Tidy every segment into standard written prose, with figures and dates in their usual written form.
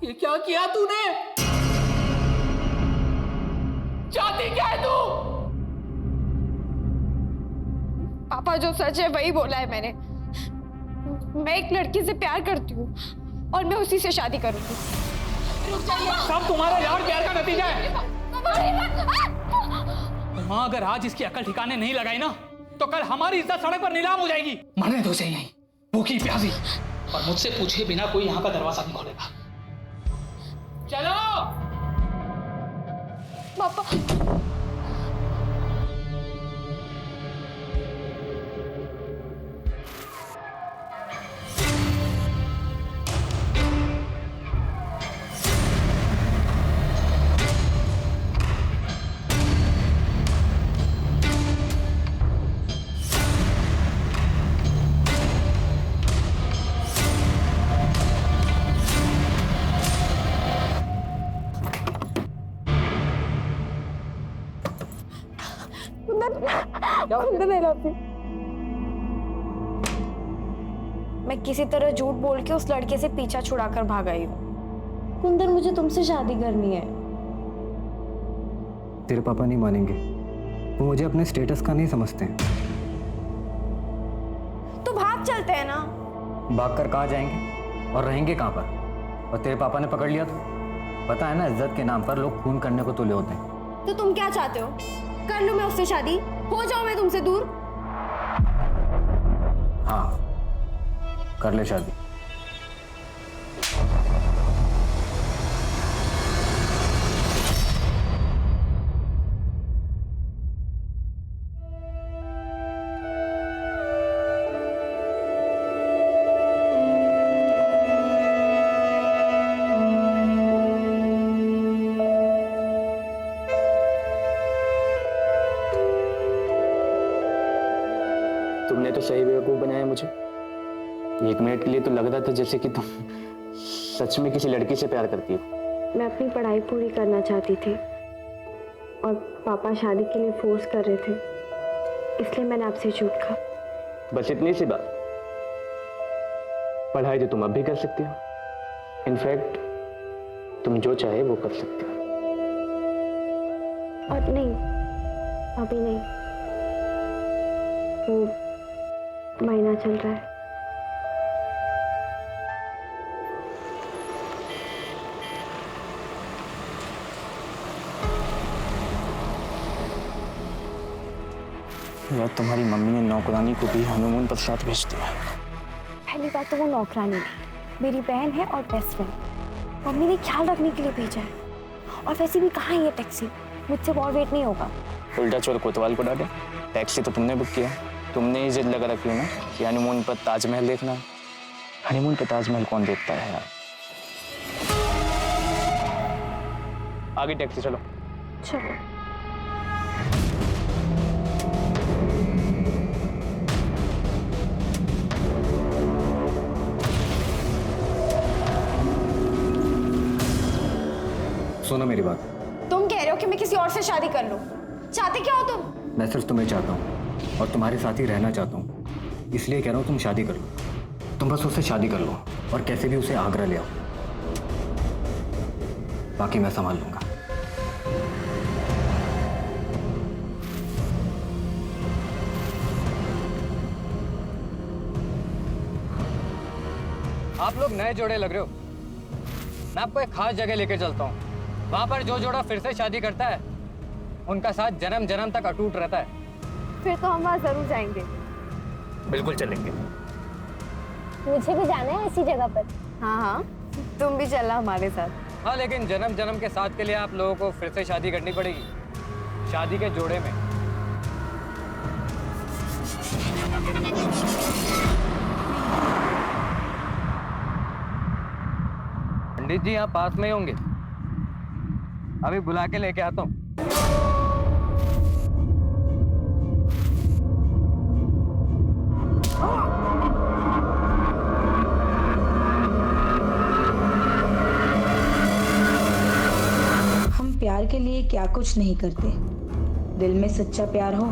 ये क्या किया तूने? चाहती क्या है तू? पापा जो सच है वही बोला है मैंने। मैं एक लड़की से प्यार करती हूँ और मैं उसी से शादी करूंगी। सब तुम्हारा लाड़ प्यार का नतीजा है। माँ अगर आज इसकी अकल ठिकाने नहीं लगाई ना तो कल हमारी इज्जत सड़क पर नीलाम हो जाएगी। मरने दो इसे यहीं भूखी प्यासी, और मुझसे पूछे बिना कोई यहाँ का दरवाजा नहीं खोलेगा। चलो पापा। मैं किसी तरह झूठ बोल के उस लड़के से पीछा छुड़ाकर भाग आई हूँ। कुंदन, मुझे तुमसे शादी करनी है। तेरे पापा नहीं मानेंगे, वो मुझे अपने स्टेटस का नहीं समझते हैं। तो भाग चलते हैं ना। भाग कर कहाँ जाएंगे और रहेंगे कहाँ पर? और तेरे पापा ने पकड़ लिया तो पता है ना, इज्जत के नाम पर लोग खून करने को तुले होते हैं। तो तुम क्या चाहते हो? कर लूं मैं उससे शादी? हो जाऊं मैं तुमसे दूर? हाँ, कर ले शादी। तुमने तो सही बेवकूफ बनाया मुझे। एक मिनट के लिए तो लग रहा था जैसे कि तुम सच में किसी लड़की से प्यार करती हो। मैं अपनी पढ़ाई पूरी करना चाहती थी और पापा शादी के लिए फोर्स कर रहे थे, इसलिए मैंने आपसे झूठ कहा। बस इतनी सी बात। पढ़ाई तो तुम अब भी कर सकती हो। इनफैक्ट तुम जो चाहे वो कर सकती हो। और नहीं, अभी नहीं, वो महीना चल रहा है। यार, तुम्हारी मम्मी ने नौकरानी को भी हनीमून पर साथ भेज दिया। पहली बात तो वो नौकरानी नहीं, मेरी बहन है और बेस्ट फ्रेंड। मम्मी ने ख्याल रखने के लिए भेजा है। और वैसे भी कहाँ है ये टैक्सी? मुझसे और वेट नहीं होगा। उल्टा चोर कोतवाल को डांटे। टैक्सी तो तुमने बुक किया, तुमने ही जिद लगा रखी है ना कि हनीमून पर ताजमहल देखना। हनीमून पर ताजमहल कौन देखता है यार? आगे टैक्सी, चलो। चलो। सुनो मेरी बात। तुम कह रहे हो कि मैं किसी और से शादी कर लूं? चाहते क्या हो तुम? मैं सिर्फ तुम्हें चाहता हूँ और तुम्हारे साथ ही रहना चाहता हूँ, इसलिए कह रहा हूँ तुम शादी कर लो। तुम बस उससे शादी कर लो और कैसे भी उसे आगरा ले आओ, बाकी मैं संभाल लूंगा। आप लोग नए जोड़े लग रहे हो। मैं आपको एक खास जगह लेकर चलता हूँ। वहां पर जो जोड़ा फिर से शादी करता है उनका साथ जन्म जन्म तक अटूट रहता है। फिर तो हम वहाँ जरूर जाएंगे। बिल्कुल चलेंगे। मुझे भी जाना है ऐसी जगह पर। हाँ हाँ, तुम भी चलना हमारे साथ। हाँ, लेकिन जन्म जन्म के साथ के लिए आप लोगों को फिर से शादी करनी पड़ेगी, शादी के जोड़े में। पंडित जी यहाँ पास में ही होंगे, अभी बुला के लेके आता हूँ। हम प्यार के लिए क्या कुछ नहीं करते। दिल में सच्चा प्यार हो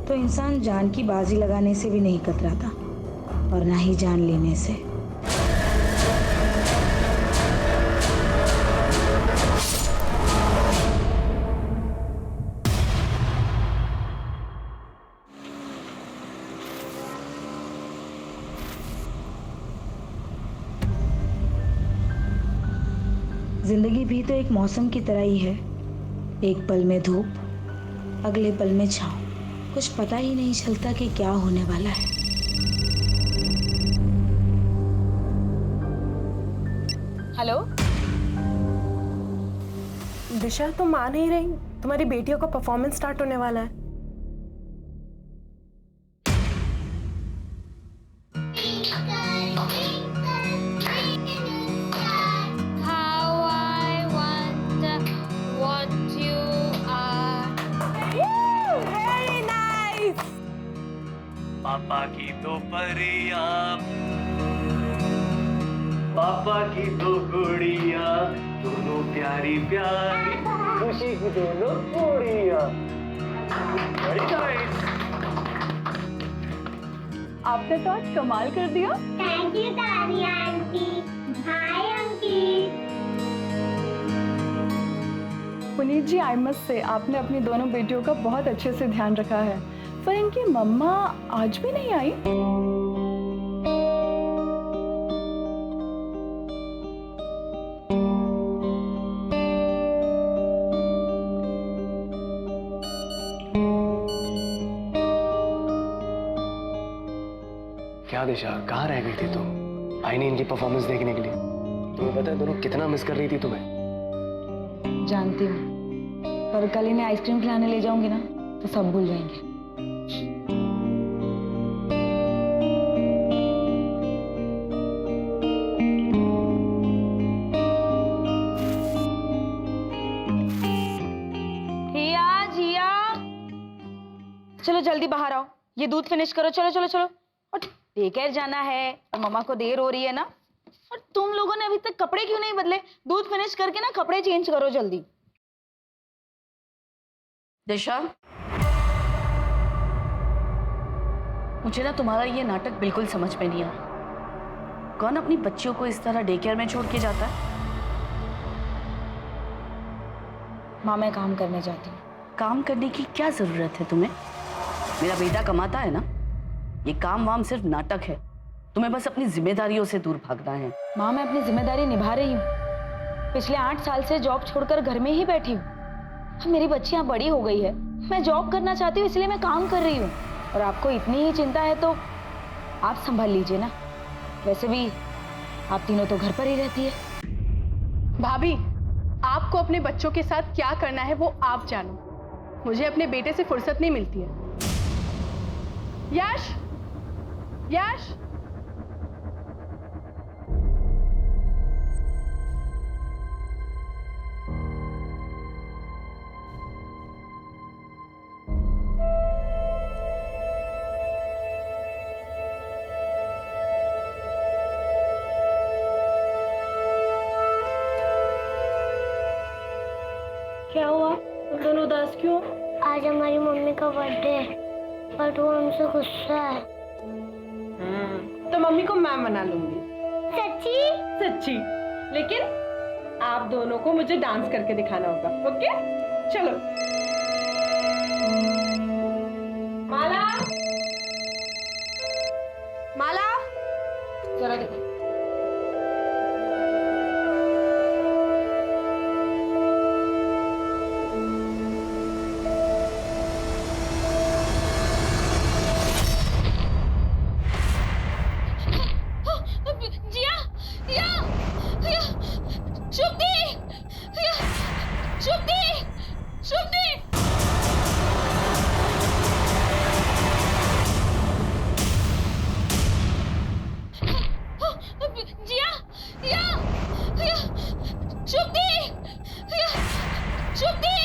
तो इंसान जान की बाजी लगाने से भी नहीं कतराता, और ना ही जान लेने से। जिंदगी भी तो एक मौसम की तरह ही है, एक पल में धूप, अगले पल में छाँव। कुछ पता ही नहीं चलता कि क्या होने वाला है। हेलो दिशा, तुम आ नहीं रही? तुम्हारी बेटियों का परफॉर्मेंस स्टार्ट होने वाला है। How I wonder what you are. Very nice. पापा की दो परियां, पापा की दो गुड़िया, दोनों प्यारी प्यारी, खुशी की दोनों गुड़िया। Very nice. आपने तो आज कमाल कर दिया। Thank you Tania aunty. Hi Ankit. Puneet ji, I must say आपने अपनी दोनों बेटियों का बहुत अच्छे से ध्यान रखा है। पर इनकी मम्मा आज भी नहीं आई। क्या दिशा, कहाँ रह गई थी तुम? आई नहीं इनकी परफॉर्मेंस देखने के लिए? तुम्हें पता है दोनों कितना मिस कर रही थी तुम्हें? जानती हूँ, पर कल इन्हें आइसक्रीम खिलाने ले जाऊंगी ना तो सब भूल जाएंगे। जिया जिया, चलो जल्दी बाहर आओ, ये दूध फिनिश करो। चलो चलो चलो, और डेकेयर जाना है और मम्मा को देर हो रही है ना। और तुम लोगों ने अभी तक कपड़े क्यों नहीं बदले? दूध फिनिश करके ना कपड़े चेंज करो जल्दी। दिशा, मुझे ना तुम्हारा ये नाटक बिल्कुल समझ में नहीं आ रहा। कौन अपनी बच्चियों को इस तरह डे केयर में छोड़ के जाता है? माँ, मैं काम करने जाती हूँ। काम करने की क्या जरूरत है तुम्हें? मेरा बेटा कमाता है ना। ये काम वाम सिर्फ नाटक है। तुम्हें बस अपनी जिम्मेदारियों से दूर भागना है। माँ, मैं अपनी जिम्मेदारी निभा रही हूँ। पिछले 8 साल से जॉब छोड़कर घर में ही बैठी हूँ। अब मेरी बच्चियाँ बड़ी हो गई है, मैं जॉब करना चाहती हूँ, इसलिए मैं काम कर रही हूँ। और आपको इतनी ही चिंता है तो आप संभाल लीजिए ना। वैसे भी आप तीनों तो घर पर ही रहती है। भाभी, आपको अपने बच्चों के साथ क्या करना है वो आप जानो। मुझे अपने बेटे से फुर्सत नहीं मिलती है। यश, यश, क्या हुआ? तुम दोनों उदास क्यों? आज हमारी मम्मी का बर्थडे है और वो हमसे गुस्सा है। तो मम्मी को मैं मना लूंगी। सच्ची? सच्ची। लेकिन आप दोनों को मुझे डांस करके दिखाना होगा। ओके, चलो। माला, माला, जरा देखो। जिया जिया जिया, शुभदी जिया, शुभदी शुभदी। जिया जिया जिया, शुभदी जिया, शुभदी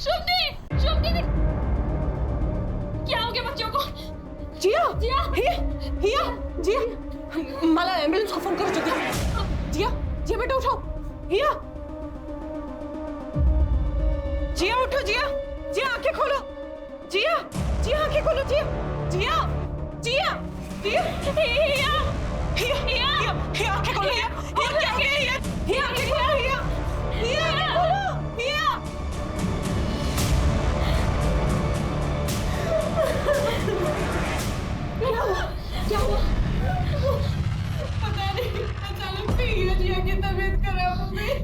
शुभदी शुभदी। क्या हो गया बच्चों को? जिया, जिया हिया, जिया, माला एम्बुलेंस को फोन करो जल्दी। जिया, जिया बेटा उठो। हिया, जिया उठो। जिया, जिया आंखें खोलो। जिया, जिया आंखें खोलो। जिया, जिया, जिया, जिया, हिया, हिया, हिया, हिया आंखें खोलो। हिया, हिया क्या हो गया? हिया, हिया आंखें खोलो। हिया, हिया आंखें खोलो। हिया, क्या हुआ? पता नहीं, अचानक से हिया जिया की तबीयत खराब हो गई।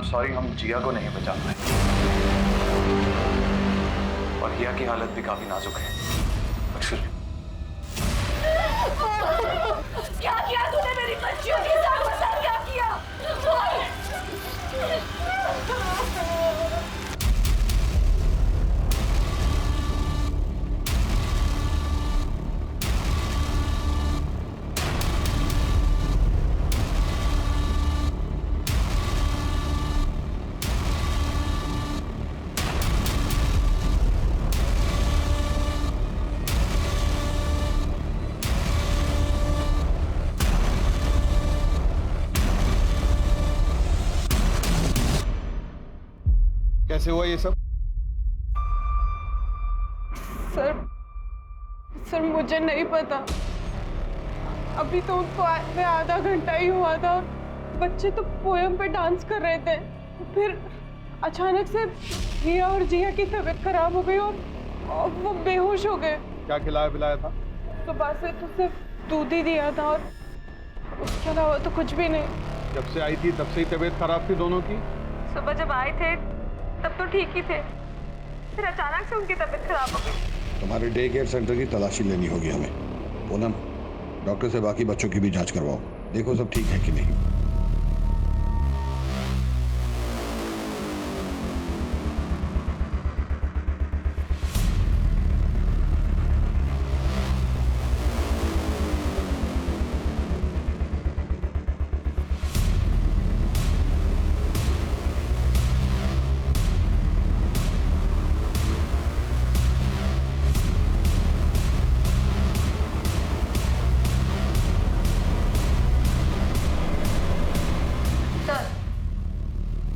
सॉरी, हम जिया को नहीं बचा पाए और हिया की हालत भी काफी नाजुक है। फिर क्या किया तूने मेरी बच्चियों के साथ? बता क्या किया? कैसे हुआ ये सब? सर मुझे नहीं पता। अभी तो उनको आए आधा घंटा ही हुआ था। बच्चे तो पोयम पे डांस कर रहे थे, फिर अचानक से हिया और जिया की तबीयत खराब हो गई और वो बेहोश हो गए। क्या खिलाया पिलाया था? सुबह से तो सिर्फ दूध ही दिया था और उसके अलावा तो कुछ भी नहीं। जब से आई थी तब से ही तबीयत खराब थी दोनों की? सुबह जब आए थे तब तो ठीक ही थे, फिर अचानक से उनकी तबीयत खराब हो गई। तुम्हारे डे केयर सेंटर की तलाशी लेनी होगी हमें। पूनम, डॉक्टर से बाकी बच्चों की भी जांच करवाओ, देखो सब ठीक है कि नहीं।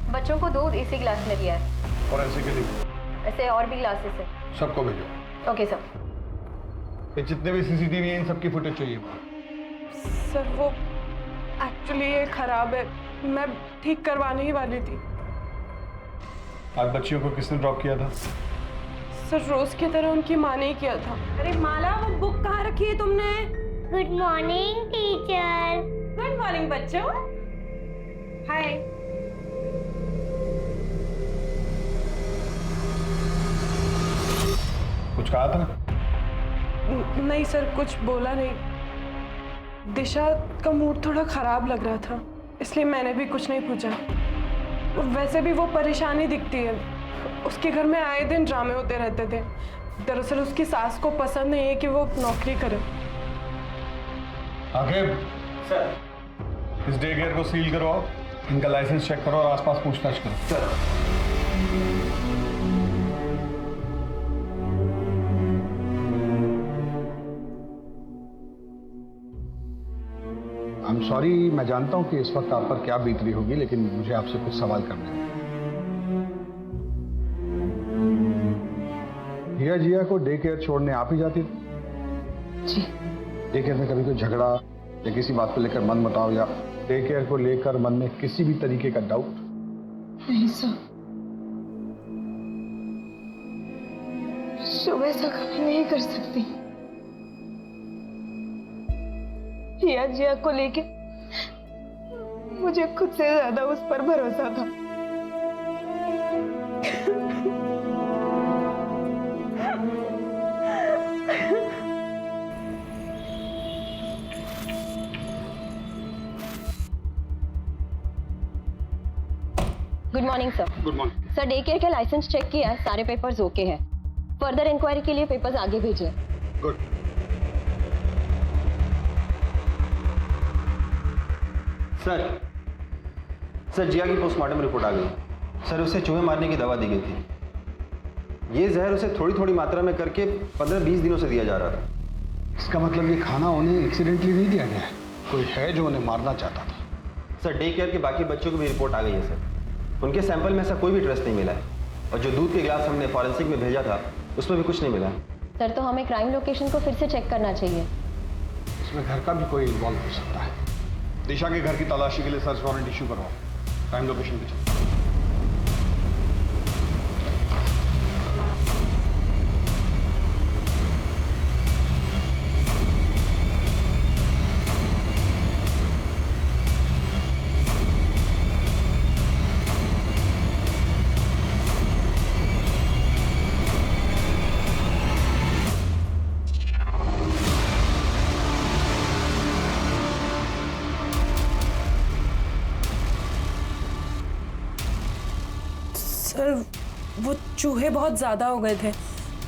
बच्चों को दूध इसी ग्लास में दिया है। और ऐसे के लिए ऐसे और भी ग्लासेस है। सबको भेजो। Okay sir. ये जितने भी सीसीटीवी हैं इन सबकी फुटेज चाहिए। सर वो एक्चुअली ये खराब है, मैं ठीक करवाने ही वाली थी। आज बच्चियों को किसने ड्रॉप किया था? सर रोज की तरह उनकी माँ ने ही किया था। अरे माला, वो बुक कहाँ रखी है तुमने? Good morning teacher. Good morning बच्चों। हाय। कुछ कहा था ना? नहीं सर, कुछ बोला नहीं। दिशा का मूड थोड़ा खराब लग रहा था, इसलिए मैंने भी कुछ नहीं पूछा। वैसे भी वो परेशानी दिखती है, उसके घर में आए दिन ड्रामे होते रहते थे। दरअसल उसकी सास को पसंद नहीं है कि वो नौकरी करे। आगे सर, इस डे केयर को सील करवाओ, इनका लाइसेंस चेक करो और आसपास पूछताछ करो। सर आई एम सॉरी, मैं जानता हूं कि इस वक्त आप पर क्या बीत रही होगी, लेकिन मुझे आपसे कुछ सवाल करने हैं। हिया जिया को डे केयर छोड़ने आप ही जाती थी? जी। डे केयर में कभी कोई झगड़ा या किसी बात को लेकर मन मुटाव या डे केयर को लेकर मन में किसी भी तरीके का डाउट? नहीं सर, सुबह से कभी नहीं कर सकती। हिया जिया को लेके मुझे खुद से ज्यादा उस पर भरोसा था। Good morning sir. Good morning sir, day care के लाइसेंस चेक किया है, सारे पेपर्स ओके हैं। फर्दर इंक्वायरी के लिए पेपर्स आगे भेजिए। गुड। सर जिया की पोस्टमार्टम रिपोर्ट आ गई। सर उसे चूहे मारने की दवा दी गई थी। ये जहर उसे थोड़ी थोड़ी मात्रा में करके 15-20 दिनों से दिया जा रहा था। इसका मतलब ये खाना उन्हें एक्सीडेंटली नहीं दिया गया है, कोई है जो उन्हें मारना चाहता था। सर डे केयर के बाकी बच्चों की भी रिपोर्ट आ गई है सर। उनके सैंपल में ऐसा कोई भी ट्रेस नहीं मिला है और जो दूध के गिलास हमने फॉरेंसिक में भेजा था उसमें भी कुछ नहीं मिला। सर तो हमें क्राइम लोकेशन को फिर से चेक करना चाहिए। इसमें घर का भी कोई इन्वॉल्व हो सकता है। दिशा के घर की तलाशी के लिए सर्च वारंट इशू करवाओ। क्राइम लोकेशन पे चलो। सर वो चूहे बहुत ज़्यादा हो गए थे,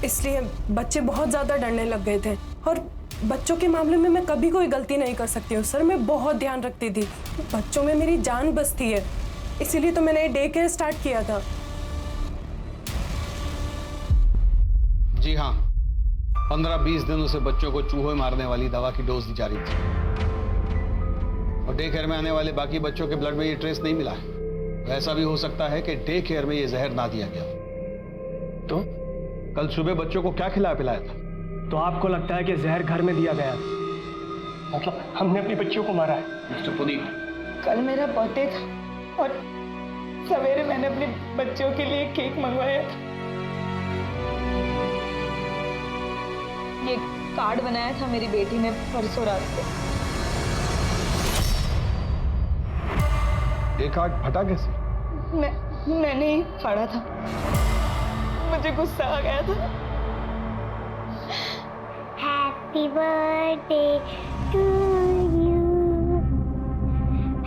इसलिए बच्चे बहुत ज़्यादा डरने लग गए थे। और बच्चों के मामले में मैं कभी कोई गलती नहीं कर सकती हूँ सर, मैं बहुत ध्यान रखती थी। बच्चों में मेरी जान बसती है, इसीलिए तो मैंने डे केयर स्टार्ट किया था। जी हाँ, 15-20 दिनों से बच्चों को चूहे मारने वाली दवा की डोज दी जा रही थी और डे केयर में आने वाले बाकी बच्चों के ब्लड में ये ट्रेस नहीं मिला है। ऐसा भी हो सकता है कि डे केयर में ये जहर ना दिया गया। तो कल सुबह बच्चों को क्या खिलाया पिलाया था? तो आपको लगता है कि जहर घर में दिया गया, मतलब हमने अपनी बच्चियों को मारा है? मिस्टर पुनीत, कल मेरा बर्थडे था और सवेरे मैंने अपने बच्चों के लिए केक मंगवाया था। ये कार्ड बनाया था मेरी बेटी ने परसों रात को। ये कार्ड फटा कैसे? मैंने ही फाड़ा था, मुझे गुस्सा आ गया था। Happy birthday to you,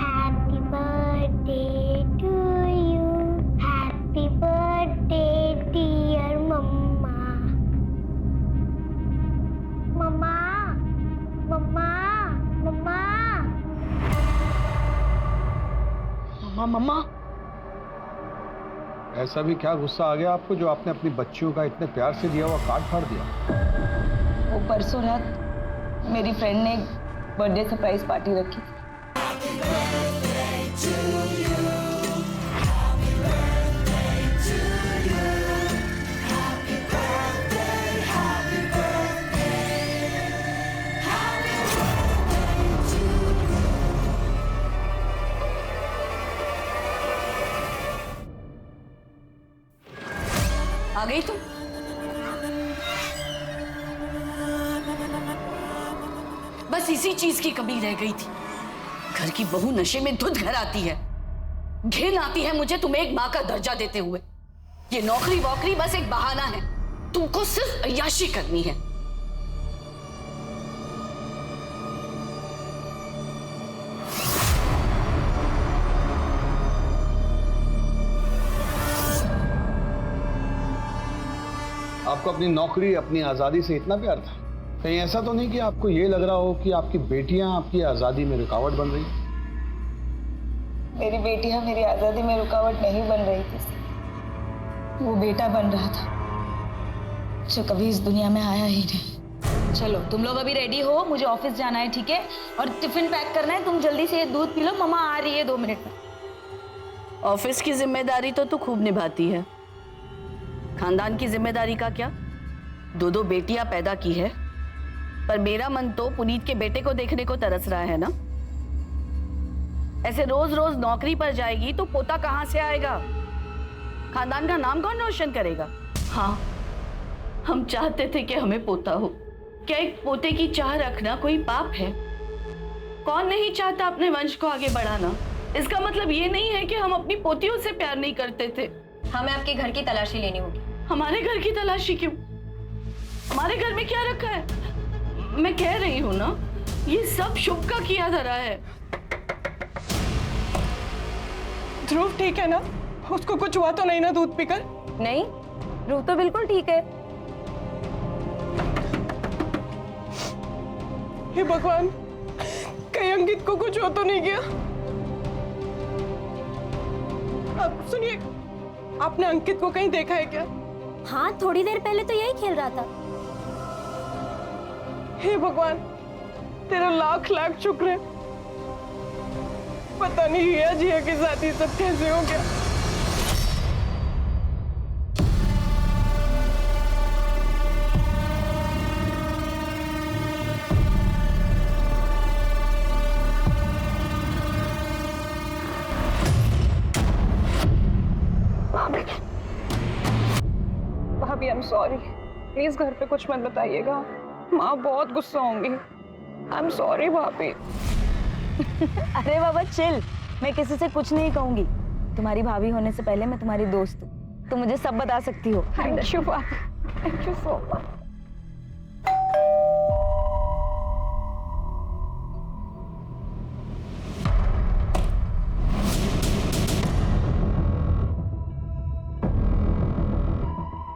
happy birthday to you, happy birthday dear mamma. मम्मा मम्मा मम्मा मम्मा मम्मा। ऐसा भी क्या गुस्सा आ गया आपको जो आपने अपनी बच्चियों का इतने प्यार से दिया हुआ कार्ड फाड़ दिया? वो परसों रात मेरी फ्रेंड ने बर्थडे सरप्राइज पार्टी रखी थी। आ गई तुम? बस इसी चीज की कमी रह गई थी। घर की बहू नशे में धुत घर आती है। घिन आती है मुझे तुम्हें एक मां का दर्जा देते हुए। ये नौकरी वोकरी बस एक बहाना है, तुमको सिर्फ अय्याशी करनी है। आपको अपनी नौकरी, अपनी आजादी से इतना प्यार था? कहीं ऐसा तो नहीं कि आपको ये लग रहा हो कि आपकी बेटियां आपकी आजादी में रुकावट बन रही? मेरी बेटियां मेरी आजादी में रुकावट नहीं बन रही थी, वो बेटा बन रहा था जो कभी इस दुनिया में आया ही नहीं। चलो तुम लोग अभी रेडी हो, मुझे ऑफिस जाना है, ठीक है? और टिफिन पैक करना है। तुम जल्दी से दूध पी लो, मम्मा आ रही है 2 मिनट में। ऑफिस की जिम्मेदारी तो तू खूब निभाती है, खानदान की जिम्मेदारी का क्या? 2 बेटियां पैदा की है, पर मेरा मन तो पुनीत के बेटे को देखने को तरस रहा है ना। ऐसे रोज रोज नौकरी पर जाएगी तो पोता कहां से आएगा? खानदान का नाम कौन रोशन करेगा? हाँ, हम चाहते थे कि हमें पोता हो। क्या एक पोते की चाह रखना कोई पाप है? कौन नहीं चाहता अपने वंश को आगे बढ़ाना? इसका मतलब ये नहीं है कि हम अपनी पोतियों से प्यार नहीं करते थे। हमें आपके घर की तलाशी लेनी होगी। हमारे घर की तलाशी क्यों? हमारे घर में क्या रखा है? मैं कह रही हूँ ना, ये सब शुभ का किया धरा है। ध्रुव ठीक है ना? उसको कुछ हुआ तो नहीं ना दूध पीकर? नहीं, ध्रुव तो बिल्कुल ठीक है। हे भगवान, कहीं अंकित को कुछ हो तो नहीं गया? अब सुनिए, आपने अंकित को कहीं देखा है क्या? हाँ, थोड़ी देर पहले तो यही खेल रहा था। हे भगवान, तेरा लाख लाख शुक्र है। पता नहीं हिया जिया के साथ ही सब कैसे हो गया। सॉरी, प्लीज घर पे कुछ मत बताइएगा, माँ बहुत गुस्सा होंगी। आई एम सॉरी भाभी। अरे बाबा चिल, मैं किसी से कुछ नहीं कहूंगी। तुम्हारी भाभी होने से पहले मैं तुम्हारी दोस्त हूँ, तुम मुझे सब बता सकती हो। थैंक यू भाभी, थैंक यू सो मच।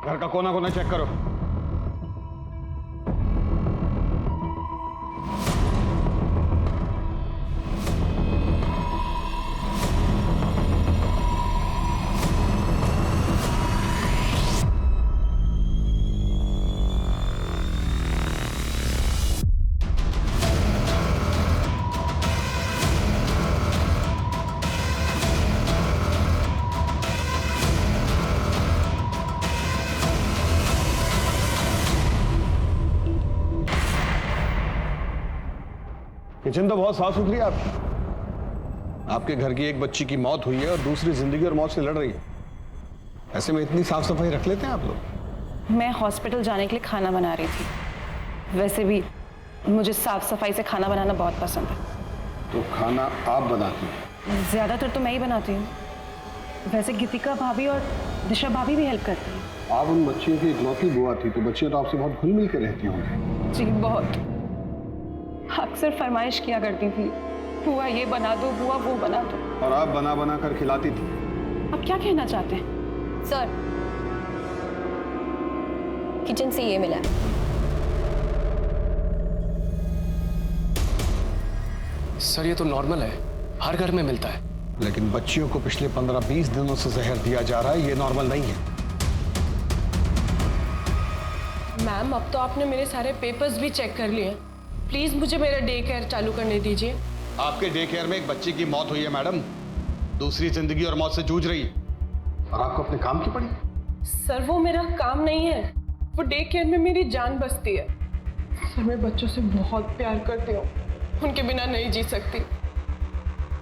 घर का कोना कोना चेक करो। किचन तो बहुत साफ सुथरी है आपकी। आपके घर की एक बच्ची की मौत हुई है और दूसरी जिंदगी और मौत से लड़ रही है। ऐसे में इतनी साफ सफाई रख लेते हैं आप लोग? मैं हॉस्पिटल जाने के लिए खाना बना रही थी। वैसे भी मुझे साफ सफाई से खाना बनाना बहुत पसंद है। तो खाना आप बनाती हैं? ज्यादातर तो मैं ही बनाती हूँ। वैसे गीतिका भाभी और दिशा भाभी भी हेल्प करती हैं। आप उन बच्चियों की इकलौती बुआ थी, तो बच्चियां तो आपसे बहुत घुल मिल के रहती होंगी। जी बहुत, अक्सर फरमाइश किया करती थी, बुआ ये बना दो, बुआ वो बना दो। और आप बना बना कर खिलाती थी। आप क्या कहना चाहते हैं? सर, किचन से ये मिला है। सर ये तो नॉर्मल है, हर घर में मिलता है। लेकिन बच्चियों को पिछले 15-20 दिनों से जहर दिया जा रहा है, ये नॉर्मल नहीं है। मैम अब तो आपने मेरे सारे पेपर्स भी चेक कर लिए। प्लीज मुझे मेरा डे केयर चालू करने दीजिए। आपके डे केयर में एक बच्ची की मौत हुई है मैडम, दूसरी जिंदगी और मौत से जूझ रही है, और आपको अपने काम की पड़ी। सर वो मेरा काम नहीं है, वो डे केयर में मेरी जान बसती है। सर मैं बच्चों से बहुत प्यार करती हूँ, उनके बिना नहीं जी सकती।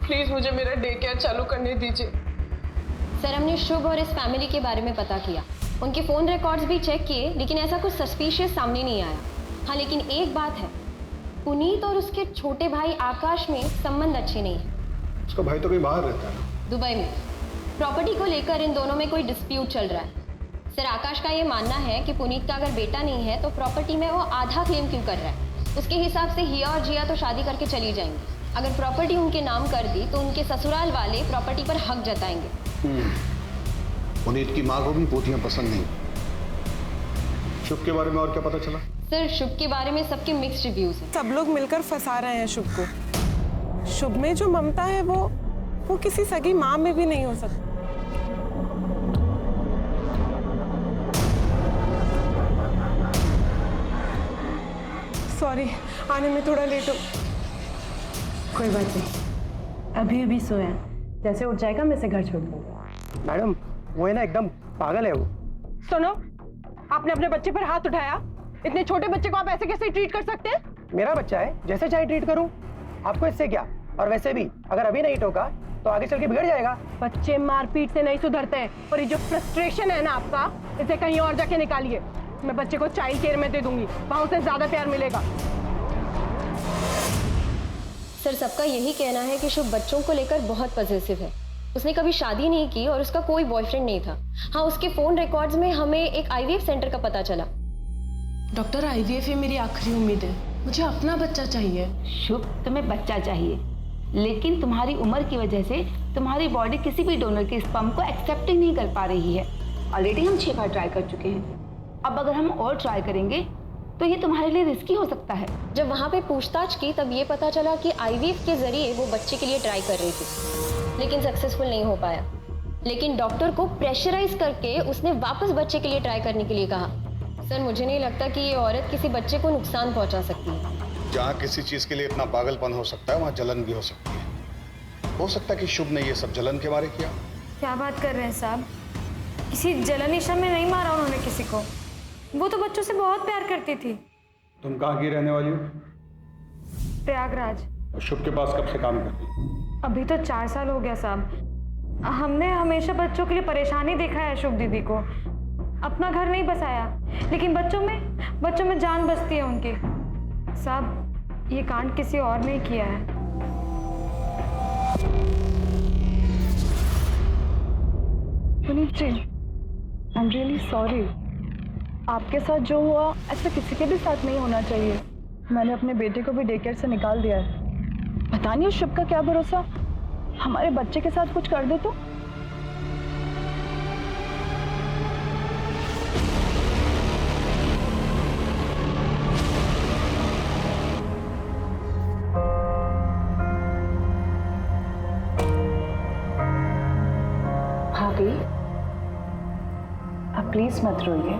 प्लीज मुझे मेरा डे केयर चालू करने दीजिए। सर हमने शुभ और इस फैमिली के बारे में पता किया, उनके फोन रिकॉर्ड्स भी चेक किए, लेकिन ऐसा कुछ सस्पिशियस सामने नहीं आया। हाँ लेकिन एक बात है, पुनीत और उसके छोटे भाई आकाश में संबंध अच्छे नहीं है। उसका भाई तो कहीं बाहर रहता है, दुबई में। प्रॉपर्टी को लेकर इन दोनों में कोई डिस्प्यूट चल रहा है। सर आकाश का ये मानना है कि पुनीत का अगर बेटा नहीं है तो प्रॉपर्टी में वो आधा क्लेम क्यों कर रहा है। उसके हिसाब से हिया और जिया तो शादी करके चली जाएंगी। अगर प्रॉपर्टी उनके नाम कर दी तो उनके ससुराल वाले प्रॉपर्टी पर हक जताएंगे। पुनीत की माँ को भी पोतियां पसंद नहीं। शुभ के बारे में और क्या पता चला? सर शुभ के बारे में सबके मिक्स्ड रिव्यूज हैं। सब लोग मिलकर फंसा रहे हैं शुभ को। शुभ में जो ममता है वो किसी सगी माँ में भी नहीं हो सकती। सॉरी आने में थोड़ा लेट हो। कोई बात नहीं, अभी अभी सोया, जैसे उठ जाएगा मैं इसे घर छोड़ दूंगा। मैडम वो है ना एकदम पागल है वो। सुनो, आपने अपने बच्चे पर हाथ उठाया। इतने छोटे बच्चे को आप ऐसे कैसे ट्रीट कर सकते हैं? मेरा बच्चा है, जैसे चाहे ट्रीट करूं, आपको इससे क्या। और वैसे भी अगर अभी नहीं टोका तो आगे चल के बिगड़ जाएगा। बच्चे मारपीट से नहीं सुधरते हैं, और ये जो फ्रस्ट्रेशन है ना आपका, इसे कहीं और जाके निकालिए। मैं बच्चे को चाइल्ड केयर में दे दूंगी, वहां उसे ज्यादा प्यार मिलेगा। सर सबका यही कहना है कि शुभ बच्चों को लेकर बहुत पॉजिटिव है। उसने कभी शादी नहीं की और उसका कोई बॉयफ्रेंड नहीं था। हाँ उसके फोन रिकॉर्ड्स में हमें एक आईवीएफ सेंटर का पता चला। डॉक्टर आईवीएफ ही मेरी आखिरी उम्मीद है, मुझे अपना बच्चा चाहिए। शुभ तुम्हें बच्चा चाहिए, लेकिन तुम्हारी उम्र की वजह से तुम्हारी बॉडी किसी भी डोनर के स्पर्म को एक्सेप्ट ही नहीं कर पा रही है। ऑलरेडी हम 6 बार ट्राई कर चुके हैं, अब अगर हम और ट्राई करेंगे तो ये तुम्हारे लिए रिस्की हो सकता है। जब वहाँ पे पूछताछ की तब ये पता चला कि आईवीएफ के जरिए वो बच्चे के लिए ट्राई कर रही थी, लेकिन सक्सेसफुल नहीं हो पाया। लेकिन डॉक्टर को प्रेशराइज करके उसने वापस बच्चे के लिए ट्राई करने के लिए कहा। सर मुझे नहीं लगता कि ये औरत किसी बच्चे को नुकसान पहुंचा सकती है। जहाँ किसी चीज के लिए इतना पागलपन हो सकता है, वहाँ जलन भी हो सकती है। हो सकता है कि शुभ ने ये सब जलन के मारे किया। क्या बात कर रहे हैं साहब? किसी जलनिशा में नहीं मारा उन्होंने किसी को। वो तो बच्चों से बहुत प्यार करती थी। तुम कहाँ की रहने वाली हो? प्रयागराज। और शुभ के पास कब से काम करती? अभी तो 4 साल हो गया साहब। हमने हमेशा बच्चों के लिए परेशानी देखा है शुभ दीदी को। अपना घर नहीं बसाया, लेकिन बच्चों में जान बसती है उनकी। साहब, ये कांड किसी और ने किया है। Puneet ji, I am really sorry. आपके साथ जो हुआ ऐसा किसी के भी साथ नहीं होना चाहिए। मैंने अपने बेटे को भी डे केयर से निकाल दिया है। पता नहीं उस शिव का क्या भरोसा, हमारे बच्चे के साथ कुछ कर दे तो। भाभी, आप प्लीज मत रोइए,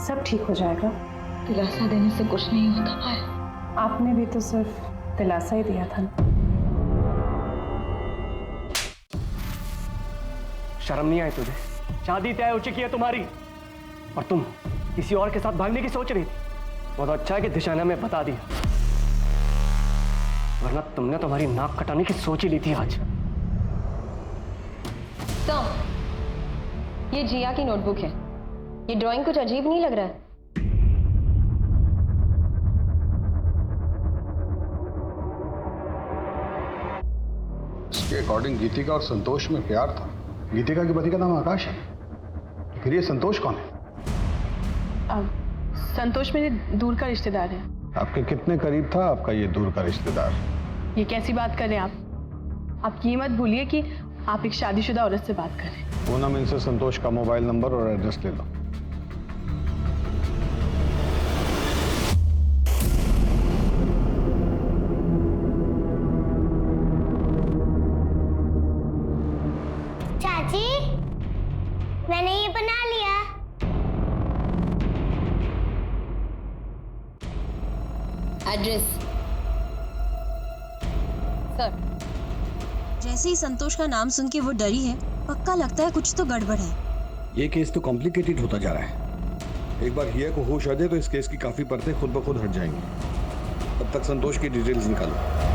सब ठीक हो जाएगा। दिलासा देने से कुछ नहीं होता भाई। आपने भी तो सिर्फ दिलासा ही दिया था। शर्म नहीं आई तुझे? शादी तय हो चुकी है तुम्हारी और तुम किसी और के साथ भागने की सोच रही थी। बहुत अच्छा है कि दिशा ने हमें बता दिया, वरना तुमने तुम्हारी नाक कटाने की सोच ही ली थी आज। तो ये जिया की नोटबुक है। ये ड्राइंग कुछ अजीब नहीं लग रहा है? इसके अकॉर्डिंग गीतिका और संतोष में प्यार था। गीतिका की पति का नाम आकाश है, फिर ये संतोष कौन है? संतोष मेरे दूर का रिश्तेदार है। आपके कितने करीब था आपका ये दूर का रिश्तेदार? ये कैसी बात कर रहे हैं आप ये मत भूलिए कि आप एक शादीशुदा औरत से बात कर रहे हैं। पूनम, इनसे संतोष का मोबाइल नंबर और एड्रेस ले लो। चाची, मैंने ये बना लिया। Address sir. जैसे ही संतोष का नाम सुन के वो डरी है, पक्का लगता है कुछ तो गड़बड़ है। ये केस तो कॉम्प्लिकेटेड होता जा रहा है। एक बार हिया को होश आ जाए तो इस केस की काफी परतें खुद ब खुद हट जाएंगी। तब तक संतोष की डिटेल्स निकालो।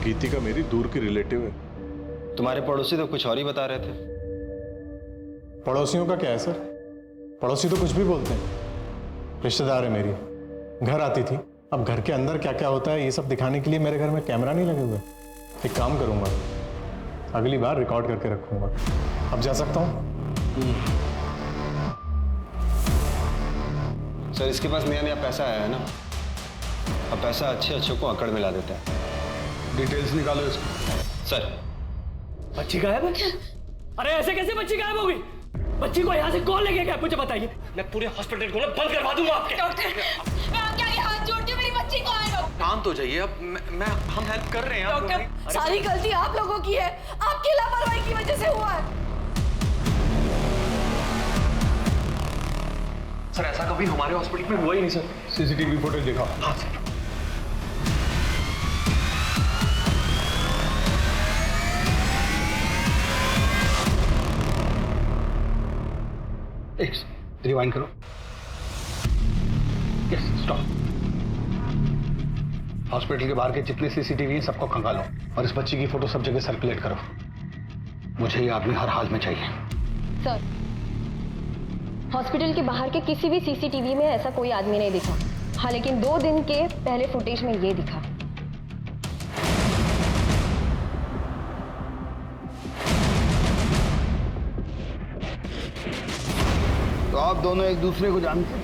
गीतिका मेरी दूर की रिलेटिव है। तुम्हारे पड़ोसी तो कुछ और ही बता रहे थे। पड़ोसियों का क्या है सर? पड़ोसी तो कुछ भी बोलते हैं। रिश्तेदार है मेरी, घर आती थी। अब घर के अंदर क्या क्या होता है ये सब दिखाने के लिए मेरे घर में कैमरा नहीं लगे हुए। एक काम करूंगा, अगली बार रिकॉर्ड करके रखूंगा। अब जा सकता हूँ? सर, इसके पास नया नया पैसा आया है ना, अब पैसा अच्छे अच्छों को अकड़ में ला देता है। डिटेल्स निकालो इसको। सर, बच्ची गायब है? अरे ऐसे कैसे बच्ची गायब हो गई? बच्ची को यहाँ से कौन लेके गया मुझे बताइए। मैं पूरे हॉस्पिटल को बंद करवा दूंगा आपके। डॉक्टर, मैं आपके आगे हाथ जोड़ती हूँ, मेरी बच्ची को आए। शांत हो जाइए। अब हम हेल्प कर रहे हैं। डॉक्टर, सारी गलती आप लोगों की है, आपकी लापरवाही की वजह से हुआ है। सर, ऐसा कभी हमारे हॉस्पिटल में हुआ ही नहीं सर। सीसीटीवी फुटेज दिखाओ। हाँ सर। रिवाइंड करो। Yes, stop. हॉस्पिटल के बाहर के जितने सीसीटीवी सबको खंगालो और इस बच्ची की फोटो सब जगह सर्कुलेट करो। मुझे ये आदमी हर हाल में चाहिए। सर, हॉस्पिटल के बाहर के किसी भी सीसीटीवी में ऐसा कोई आदमी नहीं दिखा। हाँ, लेकिन 2 दिन के पहले फुटेज में ये दिखा। तो आप दोनों एक दूसरे को जानते हैं?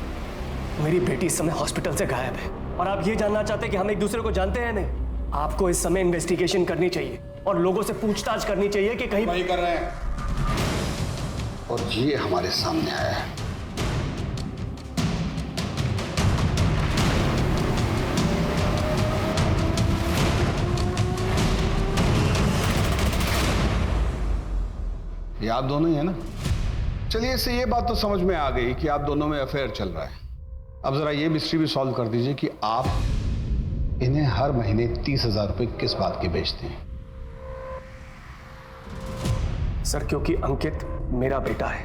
मेरी बेटी इस समय हॉस्पिटल से गायब है और आप ये जानना चाहते हैं कि हम एक दूसरे को जानते हैं? नहीं, आपको इस समय इन्वेस्टिगेशन करनी चाहिए और लोगों से पूछताछ करनी चाहिए कि कहीं वही कर रहे हैं। और ये हमारे सामने आया है। ये आप दोनों ही है ना? चलिए, इससे ये बात तो समझ में आ गई कि आप दोनों में अफेयर चल रहा है। अब जरा ये मिस्ट्री भी सॉल्व कर दीजिए कि आप इन्हें हर महीने 30,000 रुपए किस बात के बेचते हैं? सर क्योंकि अंकित मेरा बेटा है।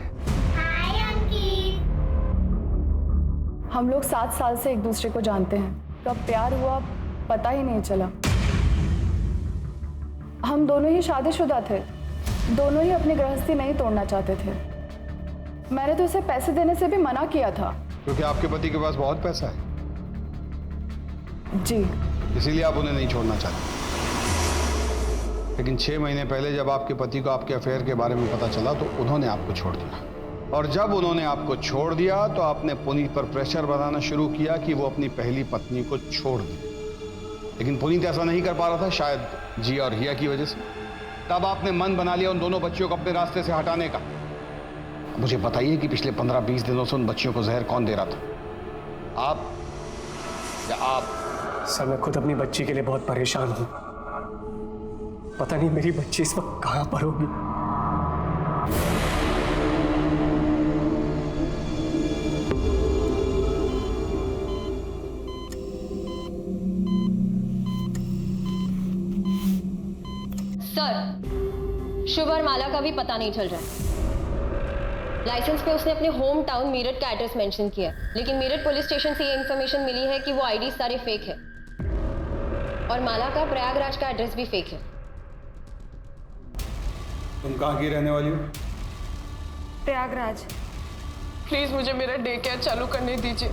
हम लोग 7 साल से एक दूसरे को जानते हैं, कब प्यार हुआ पता ही नहीं चला। हम दोनों ही शादीशुदा थे, दोनों ही अपनी गृहस्थी नहीं तोड़ना चाहते थे। मैंने तो इसे पैसे देने से भी मना किया था। क्योंकि आपके पति के पास बहुत पैसा है। जी। इसीलिए आप उन्हें नहीं छोड़ना चाहते। लेकिन 6 महीने पहले जब आपके पति को आपके अफेयर के बारे में पता चला तो उन्होंने आपको छोड़ दिया। और जब उन्होंने आपको छोड़ दिया तो आपने पुनीत पर प्रेशर बनाना शुरू किया कि वो अपनी पहली पत्नी को छोड़ दे। लेकिन पुनीत ऐसा नहीं कर पा रहा था, शायद जिया और हिया की वजह से। तब आपने मन बना लिया उन दोनों बच्चियों को अपने रास्ते से हटाने का। मुझे बताइए कि पिछले 15-20 दिनों से उन बच्चियों को जहर कौन दे रहा था, आप या आप? सर मैं खुद अपनी बच्ची के लिए बहुत परेशान हूं। पता नहीं मेरी बच्ची इस वक्त कहां पर होगी। सर, शुभ और माला का भी पता नहीं चल रहा है। लाइसेंस पे उसने अपने होम टाउन मीरठ का एड्रेस मेंशन किया, लेकिन मीरठ पुलिस स्टेशन से ये इन्फॉर्मेशन मिली है कि वो आईडी सारे फेक है और माला का प्रयागराज का एड्रेस भी फेक है। तुम कहाँ की रहने वाली हो? प्रयागराज। प्लीज मुझे मेरा डे केयर चालू करने दीजिए।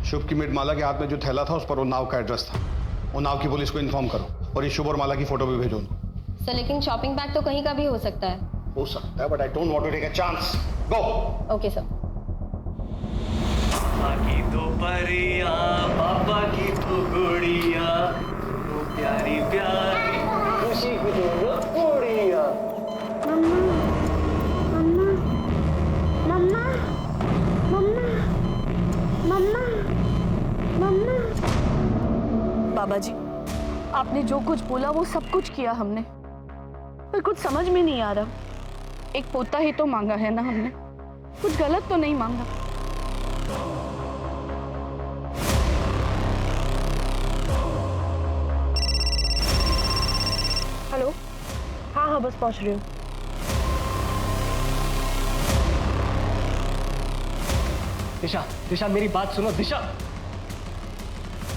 शुभ की मेड माला के हाथ में जो थैला था उस पर वो नाव का एड्रेस था। वो नाव की पुलिस को इन्फॉर्म करो और ये शुभ और माला की फोटो भी भेजो उनको। सर लेकिन शॉपिंग बैग तो कहीं का भी हो सकता है। हो सकता है, but I don't want to take a chance. Go. Okay sir. माँ की दो परियां, पापा की दो गुड़िया, दो प्यारी प्यारी खुशी की दो गुड़िया। मम्मा, मम्मा, मम्मा, मम्मा। बाबा जी, आपने जो कुछ बोला वो सब कुछ किया हमने, पर कुछ समझ में नहीं आ रहा। एक पोता ही तो मांगा है ना हमने, कुछ गलत तो नहीं मांगा। हेलो, हाँ बस पहुंच रही हूँ। दिशा, दिशा मेरी बात सुनो। दिशा,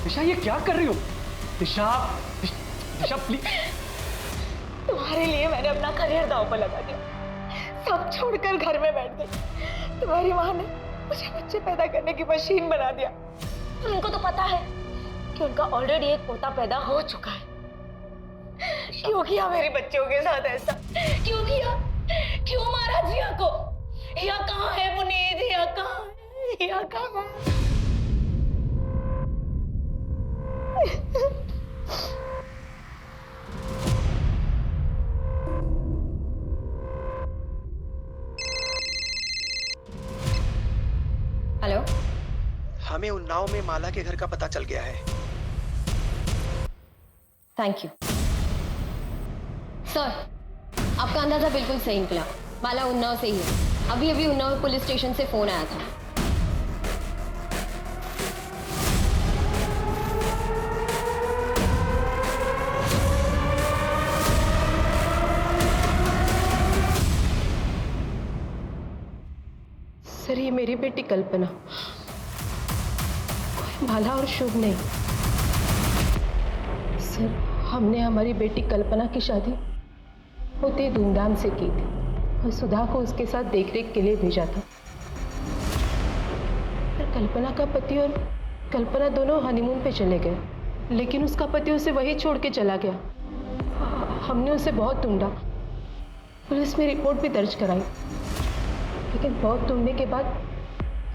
दिशा ये क्या कर रही हो? दिशा, दिशा प्लीज। तुम्हारे लिए मैंने अपना करियर दांव पर लगा दिया, सब छोड़कर घर में बैठ गई। तुम्हारी माँ ने मुझे बच्चे पैदा करने की मशीन बना दिया। उनको तो पता है कि उनका ऑलरेडी एक पोता पैदा हो चुका है। क्यों किया मेरे बच्चों के साथ ऐसा? क्यों किया? क्यों मारा जिया को? हिया कहाँ है पुनीत? हिया कहाँ है? हिया कहाँ है? हेलो, हमें उन्नाव में माला के घर का पता चल गया है। Thank you sir. आपका अंदाजा बिल्कुल सही निकला, माला उन्नाव से ही है। अभी अभी उन्नाव पुलिस स्टेशन से फोन आया था। सर ये मेरी बेटी कल्पना, कोई माला और शुभ नहीं। सर हमने हमारी बेटी कल्पना की शादी बहुत ही धूमधाम से की थी और सुधा को उसके साथ देखरेख के लिए भेजा था। पर कल्पना का पति और कल्पना दोनों हनीमून पे चले गए, लेकिन उसका पति उसे वहीं छोड़ के चला गया। हमने उसे बहुत ढूंढा, पुलिस में रिपोर्ट भी दर्ज कराई, लेकिन बहुत ढूंढने के बाद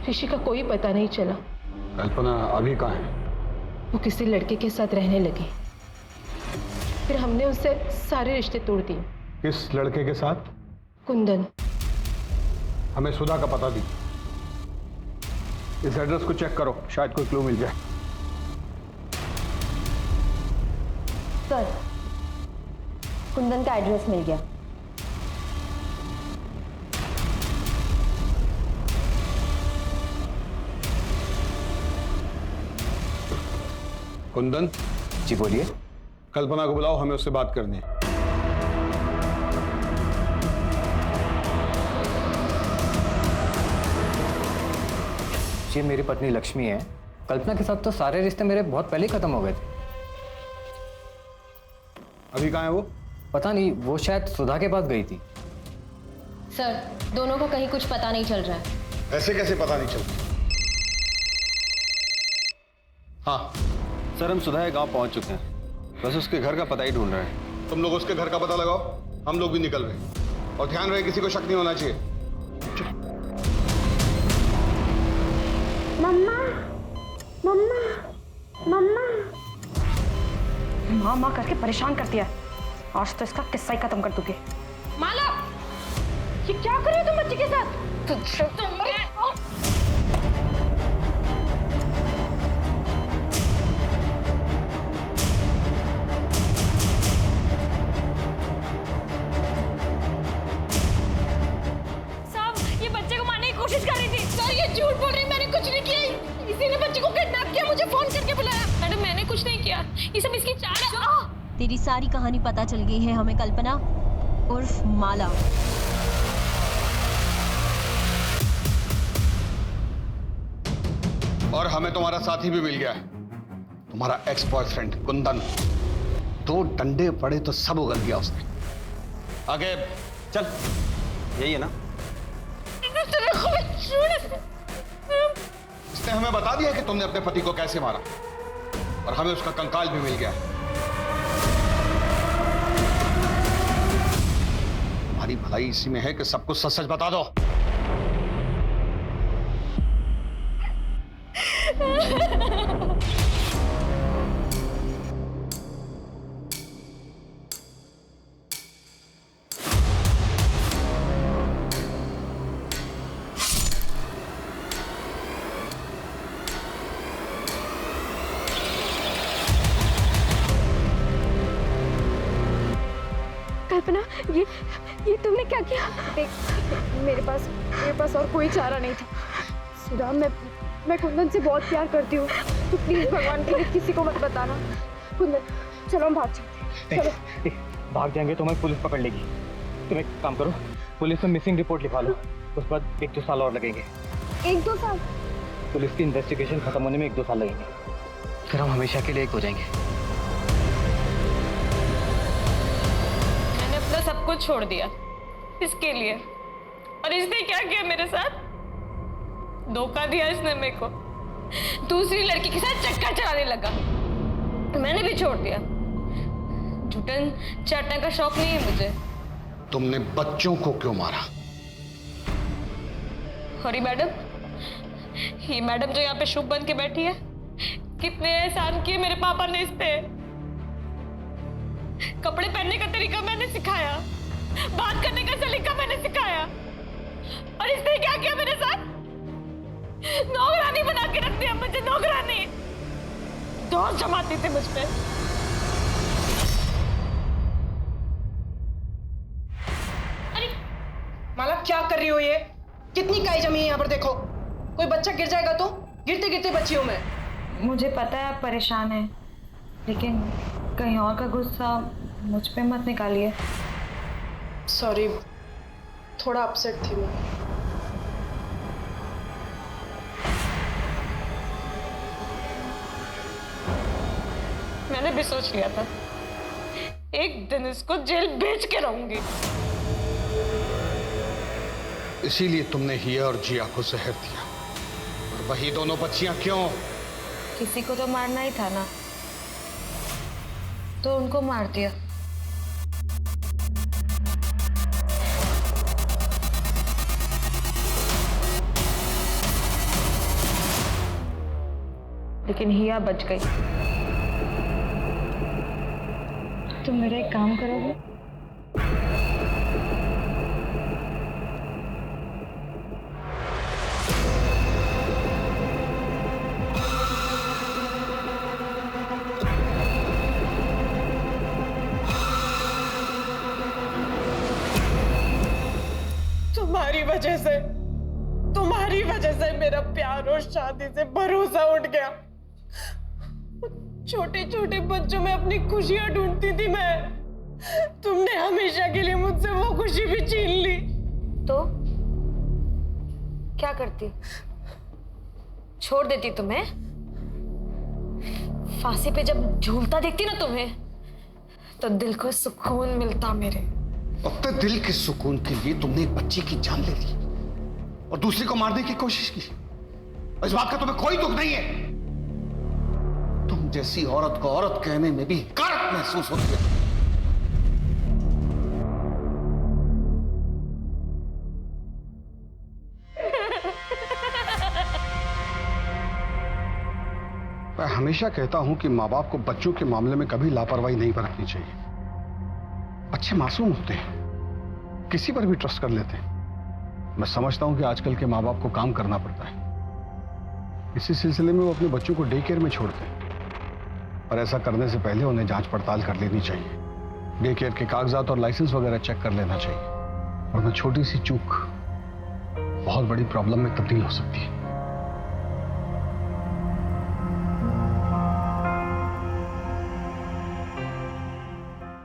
ऋषि का कोई पता नहीं चला। कल्पना अभी कहाँ है? वो किसी लड़के के साथ रहने लगी, फिर हमने उससे सारे रिश्ते तोड़ दिए। किस लड़के के साथ? कुंदन। हमें सुधा का पता दी। इस एड्रेस को चेक करो, शायद कोई क्लू मिल जाए। सर कुंदन का एड्रेस मिल गया। कुंदन। जी बोलिए। कल्पना को बुलाओ, हमें उससे बात करनी है। ये मेरी पत्नी लक्ष्मी है। कल्पना के साथ तो सारे रिश्ते मेरे बहुत पहले ही खत्म हो गए थे। अभी कहाँ है वो? पता नहीं, वो शायद सुधा के पास गई थी। सर, दोनों को कहीं कुछ पता नहीं चल रहा है। ऐसे कैसे पता नहीं चलता? हाँ सर, हम सुधा के गांव पहुंच चुके हैं, बस उसके घर का पता ही ढूंढ रहे हैं। तुम लोग उसके घर का पता लगाओ, हम लोग भी निकल रहे हैं। और ध्यान रहे, किसी को शक नहीं होना चाहिए। मम्मा, मम्मा, मम्मा। माँ माँ करके परेशान कर दिया। आज तो इसका किस्सा ही खत्म कर दूंगी। माला, ये क्या कर रहे हो तुम बच्चे के साथ? तुझसे तो मरे। साहब, ये बच्चे को मारने की कोशिश कर रही थी। सर, ये झूठ बोल रही, मैंने कुछ नहीं किया। इसी ने बच्चे को किडनैप किया, मुझे फोन करके बुलाया। मैडम, मैंने कुछ नहीं किया, ये सब इसकी चाल है। तेरी सारी कहानी पता चल गई है हमें, कल्पना उर्फ माला। और हमें तुम्हारा साथी भी मिल गया है, तुम्हारा एक्स बॉयफ्रेंड कुंदन। 2 डंडे पड़े तो सब उगल गया उसने। आगे चल, यही है ना? इसने हमें बता दिया कि तुमने अपने पति को कैसे मारा, और हमें उसका कंकाल भी मिल गया। हमारी भलाई इसी में है कि सब कुछ सच सच बता दो। कल्पना, ये तुमने क्या किया? देख, मेरे पास और कोई चारा नहीं था। सुधा, मैं कुंदन से बहुत प्यार करती हूँ। तो प्लीज भगवान के लिए किसी को मत बताना। कुंदन, चलो हम भाग चलते हैं। चलो। भाग जाएंगे तो हमें पुलिस पकड़ लेगी। तुम एक काम करो, पुलिस में मिसिंग रिपोर्ट लिखवा लो। उसके बाद 1-2 साल और लगेंगे। 1-2 साल? पुलिस की इन्वेस्टिगेशन खत्म होने में 1-2 साल लगेंगे। फिर हम हमेशा के लिए एक हो जाएंगे। मैंने अपना सब कुछ छोड़ दिया इसके लिए, और इसने क्या किया मेरे साथ? धोखा दिया इसने मेरे को। दूसरी लड़की के साथ चक्कर चलाने लगा, मैंने भी छोड़ दिया। झूठन चाटने का शौक नहीं है मुझे। तुमने बच्चों को क्यों मारा? हरी मैडम, ये मैडम जो यहाँ पे शुभ बन के बैठी है, कितने एहसान किए मेरे पापा ने इस पे। कपड़े पहनने का तरीका मैंने सिखाया, बात करने का सलीका मैंने सिखाया, और इसने क्या किया मेरे साथ? नौकरानी बना के रख दिया मुझे, नौकरानी। दोस्त जमाती थे मुझ पे। अरे माला, क्या कर रही हो ये? कितनी काई जमी है यहाँ पर, देखो। कोई बच्चा गिर जाएगा तो? गिरते गिरते बची हूँ मैं। मुझे पता है आप परेशान हैं, लेकिन कहीं और का गुस्सा मुझ पे मत निकालिए। सॉरी, थोड़ा अपसेट थी मैं। मैंने भी सोच लिया था एक दिन इसको जेल भेज के रहूंगी। इसीलिए तुमने हिया और जिया को जहर दिया, और वही दोनों बच्चियां क्यों? किसी को तो मारना ही था ना, तो उनको मार दिया। लेकिन हिया बच गई। तुम मेरा एक काम करोगे? तुम्हारी वजह से मेरा प्यार और शादी से भरोसा उठ गया। छोटे छोटे बच्चों में अपनी खुशियां ढूंढती थी मैं। तुमने हमेशा के लिए मुझसे वो खुशी भी छीन ली। तो क्या करती? छोड़ देती तुम्हें? फांसी पे जब झूलता देखती ना तुम्हें तो दिल को सुकून मिलता मेरे। अपने दिल के सुकून के लिए तुमने एक बच्ची की जान ले ली और दूसरी को मारने की कोशिश की। इस बात का तुम्हें कोई दुख नहीं है? तुम जैसी औरत को औरत कहने में भी हकारत महसूस होती है। मैं हमेशा कहता हूं कि माँ बाप को बच्चों के मामले में कभी लापरवाही नहीं बरतनी चाहिए। बच्चे मासूम होते हैं, किसी पर भी ट्रस्ट कर लेते हैं। मैं समझता हूं कि आजकल के माँ बाप को काम करना पड़ता है, इसी सिलसिले में वो अपने बच्चों को डे केयर में छोड़ते हैं। और ऐसा करने से पहले उन्हें जांच पड़ताल कर लेनी चाहिए। डे केयर के कागजात और लाइसेंस वगैरह चेक कर लेना चाहिए, वरना छोटी सी चूक बहुत बड़ी प्रॉब्लम में तब्दील हो सकती है।